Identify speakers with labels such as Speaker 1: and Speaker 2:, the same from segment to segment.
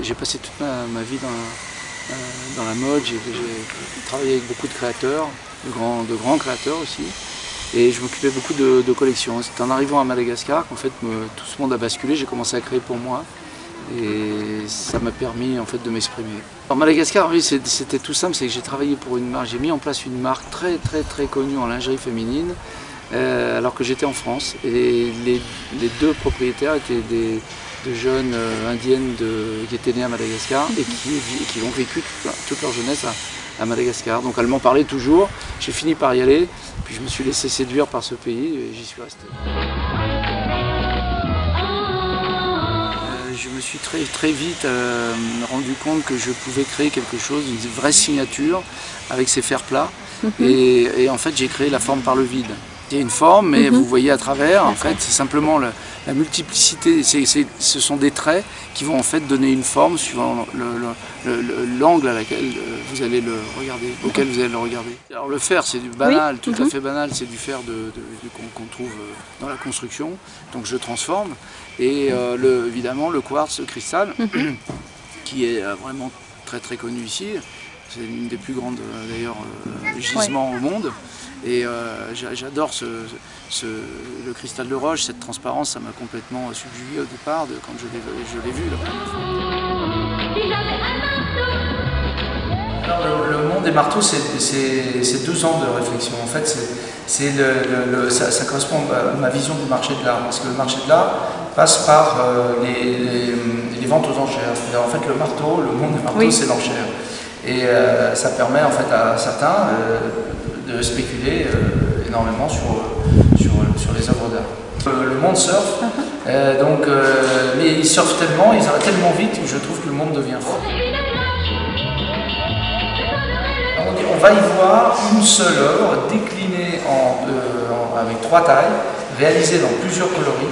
Speaker 1: j'ai passé toute ma vie dans la mode, j'ai travaillé avec beaucoup de créateurs, de grands créateurs aussi, et je m'occupais beaucoup de collections. C'est en arrivant à Madagascar qu'en fait tout ce monde a basculé, j'ai commencé à créer pour moi, et ça m'a permis en fait de m'exprimer. En Madagascar, oui, c'était tout simple, c'est que j'ai travaillé pour une marque, j'ai mis en place une marque très connue en lingerie féminine, alors que j'étais en France, et les deux propriétaires étaient de jeunes indiennes qui étaient nées à Madagascar et qui ont vécu toute leur jeunesse à Madagascar. Donc elles m'en parlaient toujours, j'ai fini par y aller, puis je me suis laissé séduire par ce pays et j'y suis resté. Je me suis très vite rendu compte que je pouvais créer quelque chose, une vraie signature avec ces fers plats. Et en fait j'ai créé la forme par le vide. Il y a une forme, mais vous voyez à travers, en fait, c'est simplement la multiplicité, ce sont des traits qui vont en fait donner une forme suivant l'angle à laquelle vous allez le regarder, auquel vous allez le regarder. Alors le fer, c'est du banal, tout à fait banal, c'est du fer qu'on trouve dans la construction, donc je transforme, et évidemment le quartz, le cristal, qui est vraiment très connu ici. C'est une des plus grandes d'ailleurs gisements au monde, et j'adore le cristal de roche, cette transparence, ça m'a complètement subjugué au départ quand je l'ai vu la première fois. Alors, le monde des marteaux, c'est 2 ans de réflexion. En fait, ça correspond à ma vision du marché de l'art, parce que le marché de l'art passe par les ventes aux enchères. En fait, le monde des marteaux, c'est l'enchère. Et ça permet en fait à certains de spéculer énormément sur les œuvres d'art. Le monde surfe, mais ils surfent tellement, ils arrivent tellement vite que je trouve que le monde devient fou. On va y voir une seule œuvre déclinée avec 3 tailles, réalisée dans plusieurs coloris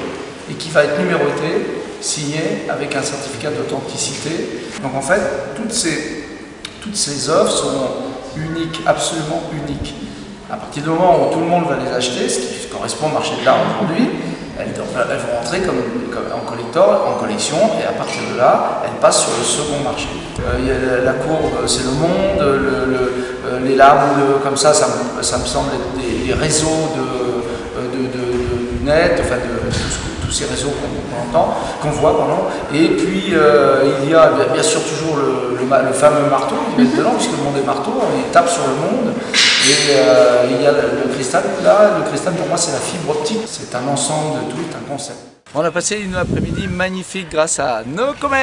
Speaker 1: et qui va être numérotée, signée avec un certificat d'authenticité. Donc en fait, toutes ces œuvres sont uniques, absolument uniques. À partir du moment où tout le monde va les acheter, ce qui correspond au marché de l'art aujourd'hui, elles vont entrer comme en collection, et à partir de là, elles passent sur le second marché. La courbe, c'est le monde, les lames comme ça me semble être des réseaux du net, enfin tous ces réseaux qu'on voit, et puis il y a bien sûr toujours le fameux marteau qui met dedans, puisque le monde des marteaux, on tape sur le monde, et il y a le cristal. Là, le cristal pour moi c'est la fibre optique, c'est un ensemble de tout, un concept. On a passé une après-midi magnifique grâce à No Comment.